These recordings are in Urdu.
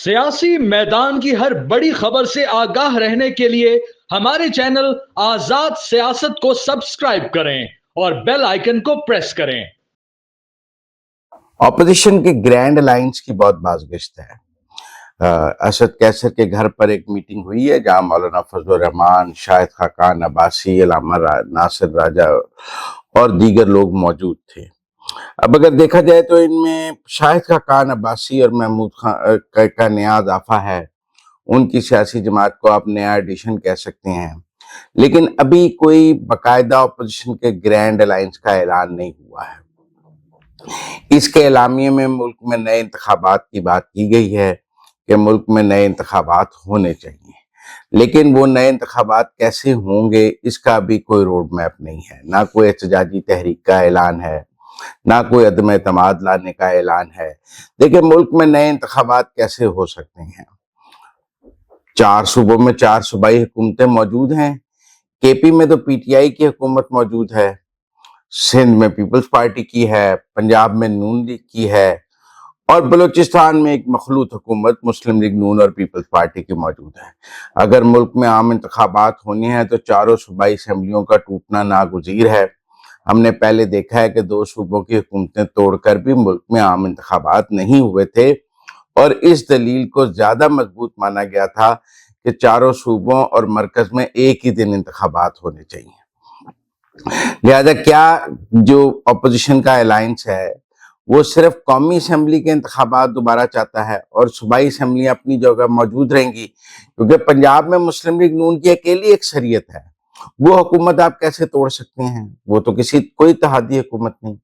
سیاسی میدان کی ہر بڑی خبر سے آگاہ رہنے کے لیے ہمارے چینل آزاد سیاست کو سبسکرائب کریں اور بیل آئیکن کو پریس کریں۔ اپوزیشن کے گرینڈ الائنس کی بہت بازگشت ہے۔ اسد کیسر کے گھر پر ایک میٹنگ ہوئی ہے جہاں مولانا فضل الرحمان، شاہد خاقان عباسی، علامہ ناصر راجہ اور دیگر لوگ موجود تھے۔ اب اگر دیکھا جائے تو ان میں شاہد خاقان عباسی اور محمود خان کا نیا اضافہ ہے۔ ان کی سیاسی جماعت کو آپ نیا ایڈیشن کہہ سکتے ہیں، لیکن ابھی کوئی باقاعدہ اپوزیشن کے گرینڈ الائنس کا اعلان نہیں ہوا ہے۔ اس کے اعلامیے میں ملک میں نئے انتخابات کی بات کی گئی ہے کہ ملک میں نئے انتخابات ہونے چاہیے، لیکن وہ نئے انتخابات کیسے ہوں گے اس کا بھی کوئی روڈ میپ نہیں ہے۔ نہ کوئی احتجاجی تحریک کا اعلان ہے، نہ کوئی عدم اعتماد لانے کا اعلان ہے۔ دیکھیں ملک میں نئے انتخابات کیسے ہو سکتے ہیں؟ 4 صوبوں میں 4 صوبائی حکومتیں موجود ہیں۔ کے پی میں تو پی ٹی آئی کی حکومت موجود ہے، سندھ میں پیپلز پارٹی کی ہے، پنجاب میں نون لیگ کی ہے، اور بلوچستان میں ایک مخلوط حکومت مسلم لیگ نون اور پیپلز پارٹی کی موجود ہے۔ اگر ملک میں عام انتخابات ہونے ہیں تو چاروں صوبائی اسمبلیوں کا ٹوٹنا ناگزیر ہے۔ ہم نے پہلے دیکھا ہے کہ 2 صوبوں کی حکومتیں توڑ کر بھی ملک میں عام انتخابات نہیں ہوئے تھے، اور اس دلیل کو زیادہ مضبوط مانا گیا تھا کہ چاروں صوبوں اور مرکز میں ایک ہی دن انتخابات ہونے چاہیے۔ لہذا کیا جو اپوزیشن کا الائنس ہے وہ صرف قومی اسمبلی کے انتخابات دوبارہ چاہتا ہے اور صوبائی اسمبلیاں اپنی جگہ موجود رہیں گی؟ کیونکہ پنجاب میں مسلم لیگ نون کی اکیلی اکثریت ہے، وہ حکومت آپ کیسے توڑ سکتے ہیں؟ وہ تو کوئی اتحادی حکومت نہیں۔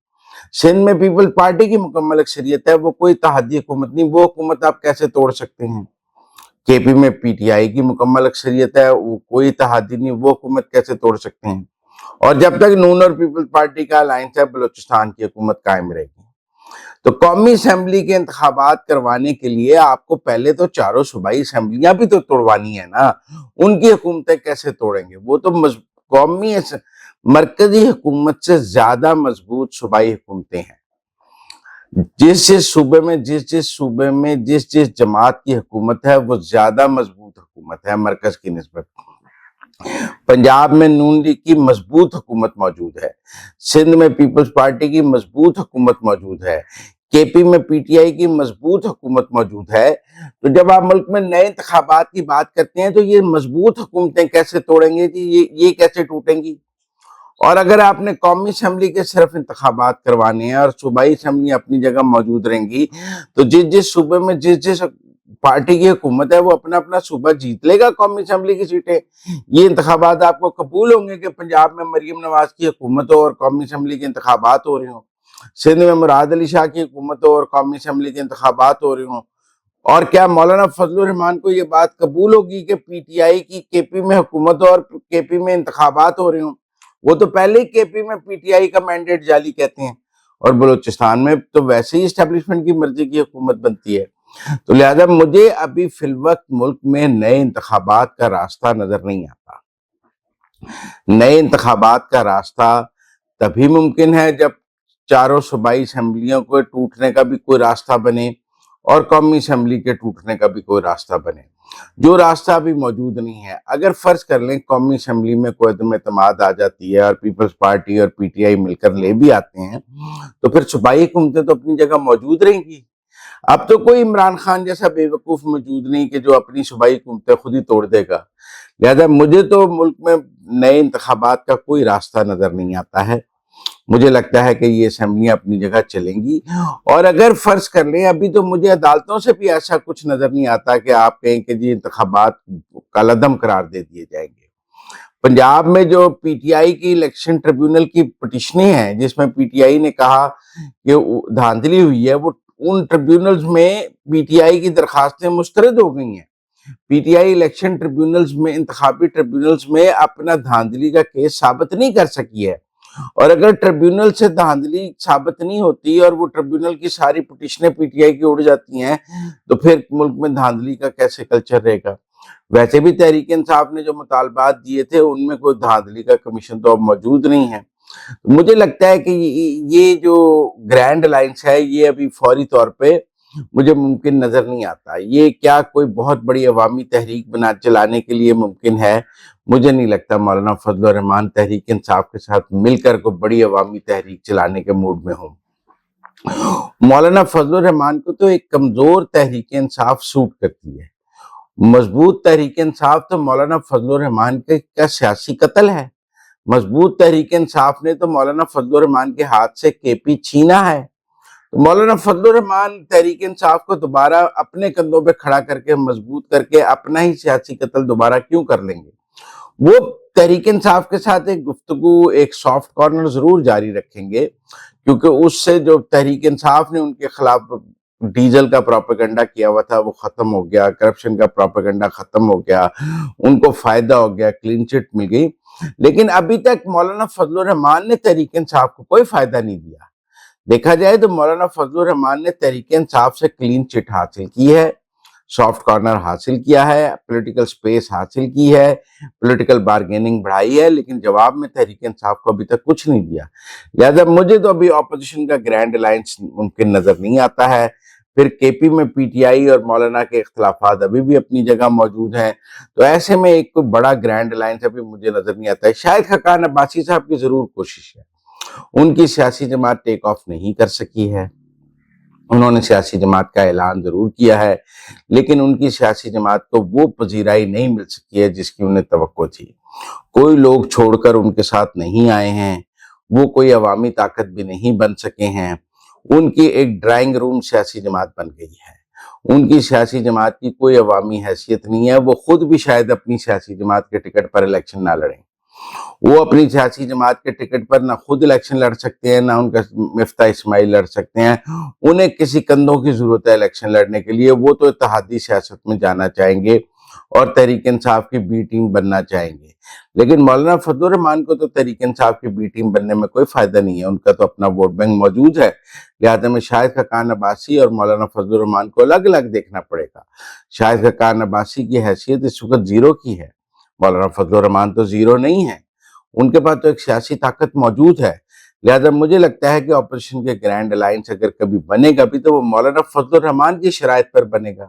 سندھ میں پیپل پارٹی کی مکمل اکثریت ہے، وہ کوئی اتحادی حکومت نہیں، وہ حکومت آپ کیسے توڑ سکتے ہیں؟ کے پی میں پی ٹی آئی کی مکمل اکثریت ہے، وہ کوئی اتحادی نہیں، وہ حکومت کیسے توڑ سکتے ہیں؟ اور جب تک نون اور پیپل پارٹی کا الائنس ہے بلوچستان کی حکومت قائم رہے گی۔ تو قومی اسمبلی کے انتخابات کروانے کے لیے آپ کو پہلے تو چاروں صوبائی اسمبلیاں بھی تو توڑوانی ہے نا۔ ان کی حکومتیں کیسے توڑیں گے؟ وہ تو قومی مرکزی حکومت سے زیادہ مضبوط صوبائی حکومتیں ہیں۔ جس صوبے میں جس جماعت کی حکومت ہے وہ زیادہ مضبوط حکومت ہے مرکز کی نسبت۔ پنجاب میں نون لیگ کی مضبوط حکومت موجود ہے، سندھ میں پیپلز پارٹی کی مضبوط حکومت موجود ہے، کے پی میں پی ٹی آئی کی مضبوط حکومت موجود ہے۔ تو جب آپ ملک میں نئے انتخابات کی بات کرتے ہیں تو یہ مضبوط حکومتیں کیسے توڑیں گے جی؟ یہ کیسے ٹوٹیں گی؟ اور اگر آپ نے قومی اسمبلی کے صرف انتخابات کروانے ہیں اور صوبائی اسمبلی اپنی جگہ موجود رہیں گی تو جس صوبے میں جس پارٹی کی حکومت ہے وہ اپنا صوبہ جیت لے گا قومی اسمبلی کی سیٹیں۔ یہ انتخابات آپ کو قبول ہوں گے کہ پنجاب میں مریم نواز کی حکومت ہو اور قومی اسمبلی کے انتخابات ہو رہے ہوں، سندھ میں مراد علی شاہ کی حکومت ہو اور قومی اسمبلی کے انتخابات ہو رہے ہوں؟ اور کیا مولانا فضل الرحمان کو یہ بات قبول ہوگی کہ پی ٹی آئی کی کے پی میں حکومت ہو اور کے پی میں انتخابات ہو رہے ہوں؟ وہ تو پہلے ہی کے پی میں پی ٹی آئی کا مینڈیٹ جعلی کہتے ہیں، اور بلوچستان میں تو ویسے ہی اسٹیبلشمنٹ کی مرضی کی حکومت بنتی ہے۔ تو لہذا مجھے ابھی فی الوقت ملک میں نئے انتخابات کا راستہ نظر نہیں آتا۔ نئے انتخابات کا راستہ تبھی ممکن ہے جب چاروں صوبائی اسمبلیوں کو ٹوٹنے کا بھی کوئی راستہ بنے اور قومی اسمبلی کے ٹوٹنے کا بھی کوئی راستہ بنے، جو راستہ ابھی موجود نہیں ہے۔ اگر فرض کر لیں قومی اسمبلی میں کوئی عدم اعتماد آ جاتی ہے اور پیپلز پارٹی اور پی ٹی آئی مل کر لے بھی آتے ہیں تو پھر صوبائی حکومتیں تو اپنی جگہ موجود رہیں گی۔ اب تو کوئی عمران خان جیسا بے وقوف موجود نہیں کہ جو اپنی صوبائی حکومتیں خود ہی توڑ دے گا۔ لہذا مجھے تو ملک میں نئے انتخابات کا کوئی راستہ نظر نہیں آتا ہے۔ مجھے لگتا ہے کہ یہ اسمبلیاں اپنی جگہ چلیں گی، اور اگر فرض کر لیں ابھی تو مجھے عدالتوں سے بھی ایسا کچھ نظر نہیں آتا کہ آپ کہیں کہ جی انتخابات کالعدم قرار دے دیے جائیں گے۔ پنجاب میں جو پی ٹی آئی کی الیکشن ٹریبیونل کی پٹیشنیں ہیں جس میں پی ٹی آئی نے کہا کہ دھاندلی ہوئی ہے، وہ ان ٹریبیونلز میں پی ٹی آئی کی درخواستیں مسترد ہو گئی ہیں۔ P T I election tribunals میں، انتخابی ٹریبیونلز میں اپنا دھاندلی کا کیس ثابت نہیں کر سکی ہے، اور اگر ٹریبیونل سے دھاندلی ثابت نہیں ہوتی اور وہ ٹریبیونل کی ساری پٹیشنیں پی ٹی آئی کی اڑ جاتی ہیں تو پھر ملک میں دھاندلی کا کیسے کلچر رہے گا؟ ویسے بھی تحریک انصاف نے جو مطالبات دیے تھے ان میں کوئی دھاندلی کا کمیشن تو اب موجود نہیں ہے۔ مجھے لگتا ہے کہ یہ جو گرینڈ الائنس ہے یہ ابھی فوری طور پہ مجھے ممکن نظر نہیں آتا. یہ کیا کوئی بہت بڑی عوامی تحریک چلانے کے لیے ممکن ہے؟ مجھے نہیں لگتا مولانا فضل الرحمان تحریک انصاف کے ساتھ مل کر کوئی بڑی عوامی تحریک چلانے کے موڈ میں ہوں. مولانا فضل الرحمان کو تو ایک کمزور تحریک انصاف سوٹ کرتی ہے. مضبوط تحریک انصاف تو مولانا فضل الرحمان کا سیاسی قتل ہے. مضبوط تحریک انصاف نے تو مولانا فضل الرحمان کے ہاتھ سے KP چھینا ہے. تو مولانا فضل الرحمان تحریک انصاف کو دوبارہ اپنے کندھوں پہ کھڑا کر کے مضبوط کر کے اپنا ہی سیاسی قتل دوبارہ کیوں کر لیں گے؟ وہ تحریک انصاف کے ساتھ ایک گفتگو، ایک سافٹ کارنر ضرور جاری رکھیں گے، کیونکہ اس سے جو تحریک انصاف نے ان کے خلاف ڈیزل کا پروپیگنڈا کیا ہوا تھا وہ ختم ہو گیا، کرپشن کا پروپیگنڈا ختم ہو گیا، ان کو فائدہ ہو گیا، کلین چٹ مل گئی. لیکن ابھی تک مولانا فضل الرحمان نے تحریک انصاف کو کوئی فائدہ نہیں دیا. دیکھا جائے تو مولانا فضل الرحمان نے تحریک انصاف سے کلین چٹ حاصل کی ہے، سافٹ کارنر حاصل کیا ہے، پولیٹیکل سپیس حاصل کی ہے، پولیٹیکل بارگیننگ بڑھائی ہے، لیکن جواب میں تحریک انصاف کو ابھی تک کچھ نہیں دیا. لہذا مجھے تو ابھی اپوزیشن کا گرینڈ الائنس ممکن نظر نہیں آتا ہے. پھر KP میں PTI اور مولانا کے اختلافات ابھی بھی اپنی جگہ موجود ہیں. تو ایسے میں ایک کوئی بڑا گرینڈ الائنس ابھی مجھے نظر نہیں آتا ہے. شاہد خاقان عباسی صاحب کی ضرور کوشش ہے. ان کی سیاسی جماعت ٹیک آف نہیں کر سکی ہے. انہوں نے سیاسی جماعت کا اعلان ضرور کیا ہے، لیکن ان کی سیاسی جماعت کو وہ پذیرائی نہیں مل سکی ہے جس کی انہیں توقع تھی. کوئی لوگ چھوڑ کر ان کے ساتھ نہیں آئے ہیں، وہ کوئی عوامی طاقت بھی نہیں بن سکے ہیں. ان کی ایک ڈرائنگ روم سیاسی جماعت بن گئی ہے. ان کی سیاسی جماعت کی کوئی عوامی حیثیت نہیں ہے. وہ خود بھی شاید اپنی سیاسی جماعت کے ٹکٹ پر الیکشن نہ لڑیں. وہ اپنی سیاسی جماعت کے ٹکٹ پر نہ خود الیکشن لڑ سکتے ہیں، نہ ان کا مفتاح اسماعیل لڑ سکتے ہیں. انہیں کسی کندھوں کی ضرورت ہے الیکشن لڑنے کے لیے. وہ تو اتحادی سیاست میں جانا چاہیں گے اور تحریک انصاف کی B ٹیم بننا چاہیں گے. لیکن مولانا فضل الرحمان کو تو تحریک انصاف کی B ٹیم بننے میں کوئی فائدہ نہیں ہے. ان کا تو اپنا ووٹ بینک موجود ہے. لہٰذا میں شاہد خاقان عباسی اور مولانا فضل الرحمان کو الگ الگ دیکھنا پڑے گا. شاہد خاقان عباسی کی حیثیت اس وقت 0 کی ہے. مولانا فضل الرحمان تو 0 نہیں ہے. ان کے پاس تو ایک سیاسی طاقت موجود ہے. لہذا مجھے لگتا ہے کہ اپوزیشن کے گرینڈ الائنس اگر کبھی بنے گا بھی تو وہ مولانا فضل الرحمان کی شرائط پر بنے گا.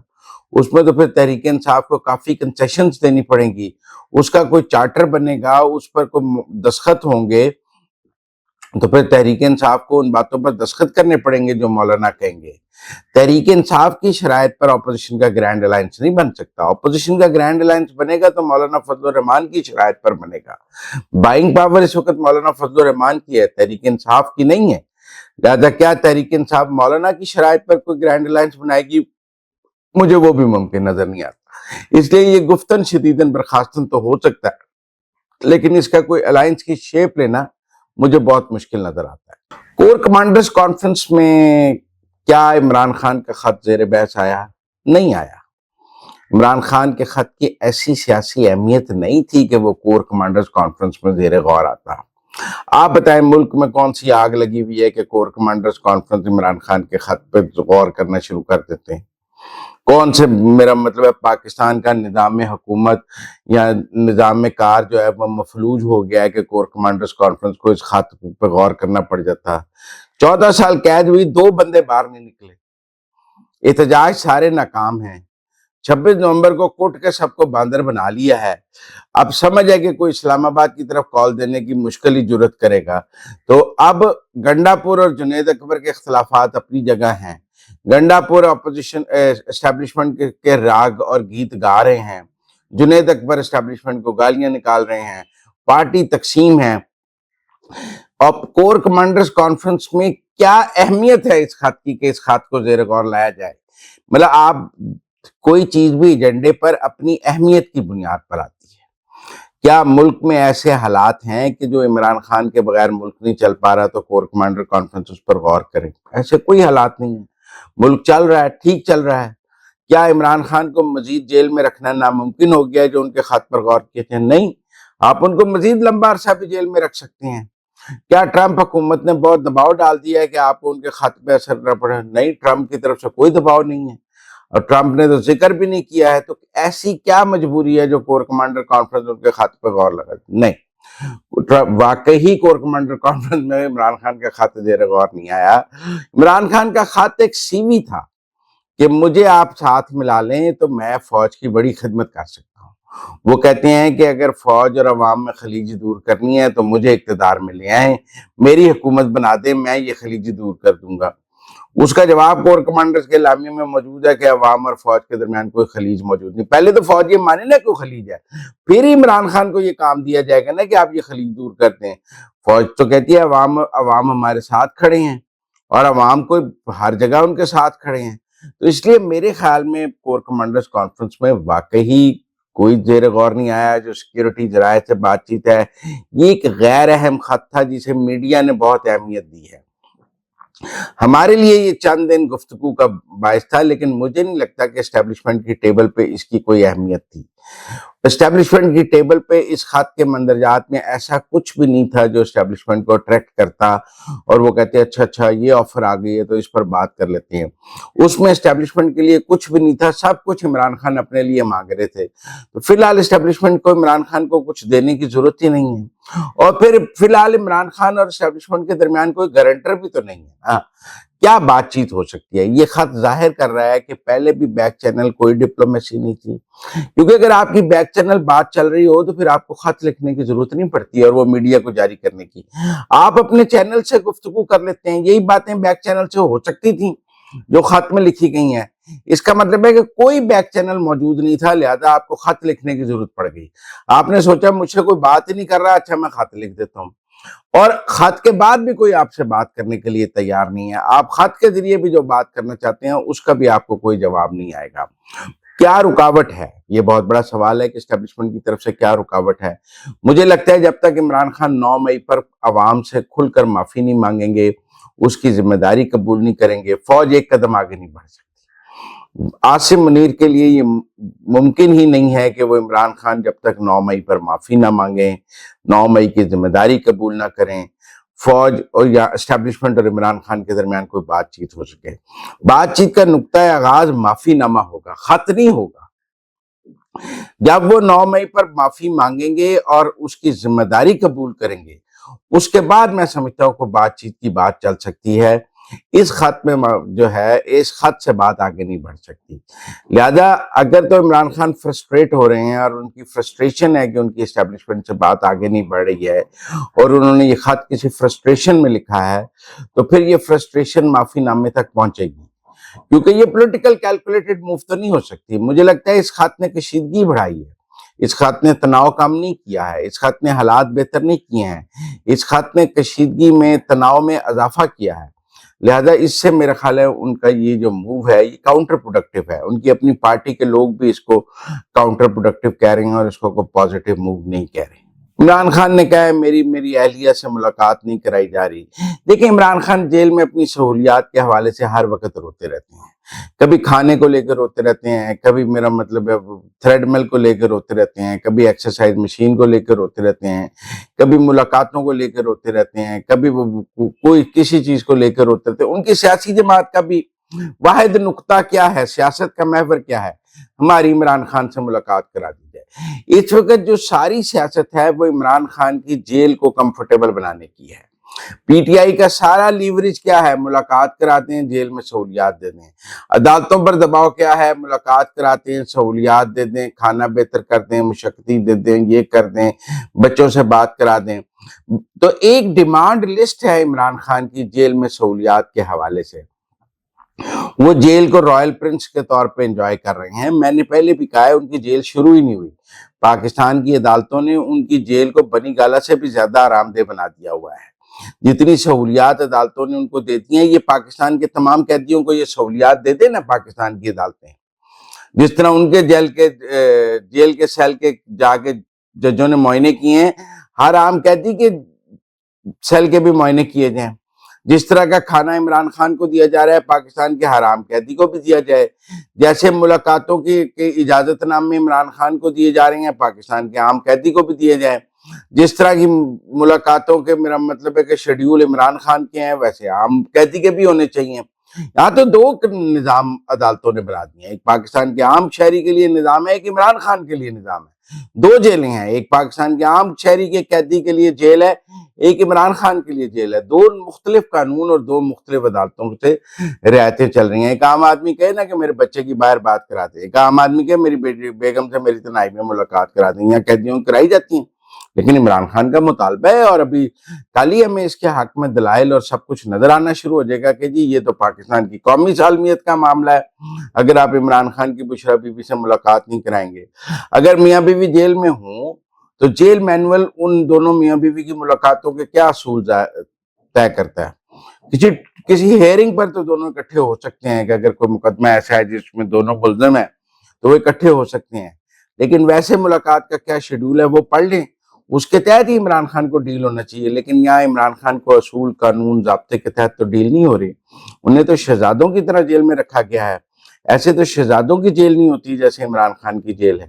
اس میں تو پھر تحریک انصاف کو کافی کنسیشنز دینی پڑیں گی. اس کا کوئی چارٹر بنے گا، اس پر کوئی دستخط ہوں گے، تو پھر تحریک انصاف کو ان باتوں پر دستخط کرنے پڑیں گے جو مولانا کہیں گے. تحریک انصاف کی شرائط پر اپوزیشن کا گرینڈ الائنس نہیں بن سکتا. اپوزیشن کا گرینڈ الائنس بنے گا تو مولانا فضل الرحمان کی شرائط پر بنے گا. بائنگ پاور اس وقت مولانا فضل الرحمان کی ہے، تحریک انصاف کی نہیں ہے. لہذا کیا تحریک انصاف مولانا کی شرائط پر کوئی گرینڈ الائنس بنائے گی؟ مجھے وہ بھی ممکن نظر نہیں آتا. اس لیے یہ گفتن شدیدن برخاستن تو ہو سکتا ہے، لیکن اس کا کوئی الائنس کی شیپ لینا مجھے بہت مشکل نظر آتا ہے. کور کمانڈرز کانفرنس میں کیا عمران خان کا خط زیر بحث آیا؟ نہیں آیا. عمران خان کے خط کی ایسی سیاسی اہمیت نہیں تھی کہ وہ کور کمانڈرز کانفرنس میں زیر غور آتا. آپ بتائیں ملک میں کون سی آگ لگی ہوئی ہے کہ corps commanders conference Imran Khan کے خط پہ غور کرنا شروع کر دیتے ہیں؟ کون سے، میرا مطلب ہے پاکستان کا نظام حکومت یا نظام کار جو ہے وہ مفلوج ہو گیا ہے کہ کور کمانڈرز کانفرنس کو اس خط پہ غور کرنا پڑ جاتا. 14 سال قید ہوئی، 2 بندے باہر نہیں نکلے. احتجاج سارے ناکام ہیں. 26 نومبر کو کٹ کے سب کو باندر بنا لیا ہے. اب سمجھ ہے کہ کوئی اسلام آباد کی طرف کال دینے کی مشکل ہی جرت کرے گا. تو اب گنڈا پور اور جنید اکبر کے اختلافات اپنی جگہ ہیں. گنڈا پور اپوزیشن اسٹیبلشمنٹ کے راگ اور گیت گا رہے ہیں، جنید اکبر اسٹیبلشمنٹ کو گالیاں نکال رہے ہیں، پارٹی تقسیم ہے. اب کور کمانڈرز کانفرنس میں کیا اہمیت ہے اس خط کی کہ اس خط کو زیر غور لایا جائے؟ مطلب آپ کوئی چیز بھی ایجنڈے پر اپنی اہمیت کی بنیاد پر آتی ہے. کیا ملک میں ایسے حالات ہیں کہ جو عمران خان کے بغیر ملک نہیں چل پا رہا تو کور کمانڈر کانفرنس اس پر غور کریں؟ ایسے کوئی حالات نہیں ہیں. ملک چل رہا ہے، ٹھیک چل رہا ہے. کیا عمران خان کو مزید جیل میں رکھنا ناممکن ہو گیا ہے جو ان کے خط پر غور کیے تھے؟ نہیں، آپ ان کو مزید لمبا عرصہ بھی جیل میں رکھ سکتے ہیں. کیا ٹرمپ حکومت نے بہت دباؤ ڈال دیا ہے کہ آپ کو ان کے خط پہ اثر نہ پڑے؟ نہیں، ٹرمپ کی طرف سے کوئی دباؤ نہیں ہے اور ٹرمپ نے تو ذکر بھی نہیں کیا ہے. تو ایسی کیا مجبوری ہے جو کور کمانڈر کانفرنس ان کے خط پہ غور لگا؟ نہیں، واقعی کور کمانڈر کانفرنس میں عمران خان کا خط زیر غور نہیں آیا. عمران خان کا خط ایک CV تھا. کہ مجھے آپ ساتھ ملا لیں تو میں فوج کی بڑی خدمت کر سکتا ہوں۔ وہ کہتے ہیں کہ اگر فوج اور عوام میں خلیجی دور کرنی ہے تو مجھے اقتدار میں لے آئیں، میری حکومت بنا دیں، میں یہ خلیجی دور کر دوں گا۔ اس کا جواب کور کمانڈرز کے اعلامیے میں موجود ہے کہ عوام اور فوج کے درمیان کوئی خلیج موجود نہیں۔ پہلے تو فوج یہ مانے نا کوئی خلیج ہے، پھر ہی عمران خان کو یہ کام دیا جائے گا نا کہ آپ یہ خلیج دور کرتے ہیں۔ فوج تو کہتی ہے عوام ہمارے ساتھ کھڑے ہیں، اور عوام کو ہر جگہ ان کے ساتھ کھڑے ہیں۔ تو اس لیے میرے خیال میں کور کمانڈرز کانفرنس میں واقعی کوئی زیر غور نہیں آیا۔ جو سیکیورٹی ذرائع سے بات چیت ہے، یہ ایک غیر اہم خط تھا جسے میڈیا نے بہت اہمیت دی ہے۔ ہمارے لیے یہ چند دن گفتگو کا باعث تھا، لیکن مجھے نہیں لگتا کہ اسٹیبلشمنٹ کی ٹیبل پہ اس کی کوئی اہمیت تھی۔ اسٹیبلشمنٹ کی ٹیبل پہ اس خط کے مندرجات میں ایسا کچھ بھی نہیں تھا جو اسٹیبلشمنٹ کو اٹریکٹ کرتا اور وہ کہتے ہیں اچھا یہ آفر آ گئی ہے تو اس پر بات کر لیتے ہیں۔ اس میں اسٹیبلشمنٹ کے لیے کچھ بھی نہیں تھا، سب کچھ عمران خان اپنے لیے مانگ رہے تھے۔ تو فی الحال اسٹیبلشمنٹ کو عمران خان کو کچھ دینے کی ضرورت ہی نہیں ہے، اور پھر فی الحال عمران خان اور اسٹیبلشمنٹ کے درمیان کوئی گارنٹر بھی تو نہیں ہے۔ کیا بات چیت ہو سکتی ہے؟ یہ خط ظاہر کر رہا ہے کہ پہلے بھی بیک چینل کوئی ڈپلومیسی نہیں تھی، کیونکہ اگر آپ کی بیک چینل بات چل رہی ہو تو پھر آپ کو خط لکھنے کی ضرورت نہیں پڑتی اور وہ میڈیا کو جاری کرنے کی، آپ اپنے چینل سے گفتگو کر لیتے ہیں۔ یہی باتیں بیک چینل سے ہو سکتی تھیں جو خط میں لکھی گئی ہیں۔ اس کا مطلب ہے کہ کوئی بیک چینل موجود نہیں تھا، لہذا آپ کو خط لکھنے کی ضرورت پڑ گئی۔ آپ نے سوچا مجھ سے کوئی بات ہی نہیں کر رہا، اچھا میں خط لکھ دیتا ہوں، اور خط کے بعد بھی کوئی آپ سے بات کرنے کے لیے تیار نہیں ہے۔ آپ خط کے ذریعے بھی جو بات کرنا چاہتے ہیں اس کا بھی آپ کو کوئی جواب نہیں آئے گا۔ کیا رکاوٹ ہے؟ یہ بہت بڑا سوال ہے کہ اسٹیبلشمنٹ کی طرف سے کیا رکاوٹ ہے۔ مجھے لگتا ہے جب تک عمران خان 9 مئی پر عوام سے کھل کر معافی نہیں مانگیں گے، اس کی ذمہ داری قبول نہیں کریں گے، فوج ایک قدم آگے نہیں بڑھ سکتی۔ عاصم منیر کے لیے یہ ممکن ہی نہیں ہے کہ وہ عمران خان جب تک 9 مئی پر معافی نہ مانگیں، 9 مئی کی ذمہ داری قبول نہ کریں، فوج اور یا اسٹیبلشمنٹ اور عمران خان کے درمیان کوئی بات چیت ہو سکے۔ بات چیت کا نقطہ آغاز معافی نامہ ہوگا، خط نہیں ہوگا۔ جب وہ 9 مئی پر معافی مانگیں گے اور اس کی ذمہ داری قبول کریں گے، اس کے بعد میں سمجھتا ہوں کہ بات چیت کی بات چل سکتی ہے۔ اس خط میں جو ہے اس خط سے بات آگے نہیں بڑھ سکتی۔ لہذا اگر تو عمران خان فرسٹریٹ ہو رہے ہیں اور ان کی فرسٹریشن ہے کہ ان کی اسٹیبلشمنٹ سے بات آگے نہیں بڑھ رہی ہے اور انہوں نے یہ خط کسی فرسٹریشن میں لکھا ہے، تو پھر یہ فرسٹریشن معافی نامے تک پہنچے گی، کیونکہ یہ پولیٹیکل کیلکولیٹڈ موو تو نہیں ہو سکتی۔ مجھے لگتا ہے اس خط نے کشیدگی بڑھائی ہے، اس خط نے تناؤ کم نہیں کیا ہے، اس خط نے حالات بہتر نہیں کیے ہیں، اس خط نے کشیدگی میں تناؤ میں اضافہ کیا ہے۔ لہذا اس سے میرا خیال ہے ان کا یہ جو موو ہے یہ کاؤنٹر پروڈکٹیو ہے۔ ان کی اپنی پارٹی کے لوگ بھی اس کو کاؤنٹر پروڈکٹیو کہہ رہے ہیں اور اس کو کوئی پازیٹیو موو نہیں کہہ رہے۔ عمران خان نے کہا ہے میری اہلیہ سے ملاقات نہیں کرائی جا رہی۔ دیکھیں عمران خان جیل میں اپنی سہولیات کے حوالے سے ہر وقت روتے رہتے ہیں، کبھی کھانے کو لے کر روتے رہتے ہیں، کبھی میرا مطلب ہے تھریڈ مل کو لے کر روتے رہتے ہیں، کبھی ایکسرسائز مشین کو لے کر روتے رہتے ہیں، کبھی ملاقاتوں کو لے کر روتے رہتے ہیں، کبھی وہ کوئی کسی چیز کو لے کر روتے رہتے ہیں۔ ان کی سیاسی جماعت کا بھی واحد نقطہ کیا ہے، سیاست کا محور کیا ہے؟ ہماری عمران خان سے ملاقات کرا دی جائے۔ اس وقت جو ساری سیاست ہے وہ عمران خان کی جیل کو کمفرٹیبل بنانے کی ہے۔ پی ٹی آئی کا سارا لیوریج کیا ہے؟ ملاقات کراتے ہیں، جیل میں سہولیات دے دیں۔ عدالتوں پر دباؤ کیا ہے؟ ملاقات کراتے ہیں، سہولیات دے دیں، کھانا بہتر کر دیں، مشقتی دے دیں، یہ کر دیں، بچوں سے بات کرا دیں۔ تو ایک ڈیمانڈ لسٹ ہے عمران خان کی جیل میں سہولیات کے حوالے سے۔ وہ جیل کو رائل پرنس کے طور پہ انجوائے کر رہے ہیں۔ میں نے پہلے بھی کہا ہے ان کی جیل شروع ہی نہیں ہوئی۔ پاکستان کی عدالتوں نے ان کی جیل کو بنی گالا سے بھی زیادہ آرام دہ بنا دیا ہوا ہے۔ جتنی سہولیات عدالتوں نے ان کو دیتی ہیں، یہ پاکستان کے تمام قیدیوں کو یہ سہولیات دے دیں نا پاکستان کی عدالتیں، جس طرح ان کے جیل کے سیل کے جا کے ججوں نے معائنے کیے ہیں، ہر عام قیدی کے سیل کے بھی معائنے کیے جائیں۔ جس طرح کا کھانا عمران خان کو دیا جا رہا ہے، پاکستان کے ہر عام قیدی کو بھی دیا جائے۔ جیسے ملاقاتوں کی اجازت نامے عمران خان کو دیے جا رہے ہیں، پاکستان کے عام قیدی کو بھی دیے جائیں۔ جس طرح کی ملاقاتوں کے میرا مطلب ہے کہ شیڈیول عمران خان کے ہیں، ویسے عام قیدی کے بھی ہونے چاہیے۔ یہاں تو دو نظام عدالتوں نے بنا دیے ہیں، ایک پاکستان کے عام شہری کے لیے نظام ہے، ایک عمران خان کے لیے نظام ہے۔ دو جیلیں ہیں، ایک پاکستان کے عام شہری کے قیدی کے لیے جیل ہے، ایک عمران خان کے لیے جیل ہے. دو مختلف قانون اور دو مختلف عدالتوں سے رعایتیں چل رہی ہیں. ایک عام آدمی کہے نا کہ میرے بچے کی باہر بات کرا دیں, ایک عام آدمی کہے میری بیگم سے میری تنہائی میں ملاقات کرا دیں, یا قیدیوں کرائی جاتی ہیں. لیکن عمران خان کا مطالبہ ہے, اور ابھی کل ہی ہمیں اس کے حق میں دلائل اور سب کچھ نظر آنا شروع ہو جائے گا کہ جی یہ تو پاکستان کی قومی سالمیت کا معاملہ ہے. اگر آپ عمران خان کی بشرا بی بی سے ملاقات نہیں کرائیں گے, اگر میاں بیوی جیل میں ہوں تو جیل مینول ان دونوں میاں بیوی کی ملاقاتوں کے کیا اصول طے کرتا ہے؟ کسی ہیئرنگ پر تو دونوں اکٹھے ہو سکتے ہیں کہ اگر کوئی مقدمہ ایسا ہے جس میں دونوں ملزم ہیں تو وہ اکٹھے ہو سکتے ہیں, لیکن ویسے ملاقات کا کیا شیڈول ہے وہ پڑھ لیں, اس کے تحت ہی عمران خان کو ڈیل ہونا چاہیے. لیکن یہاں عمران خان کو اصول قانون ضابطے کے تحت تو ڈیل نہیں ہو رہی. انہیں تو شہزادوں کی طرح جیل میں رکھا گیا ہے. ایسے تو شہزادوں کی جیل نہیں ہوتی جیسے عمران خان کی جیل ہے.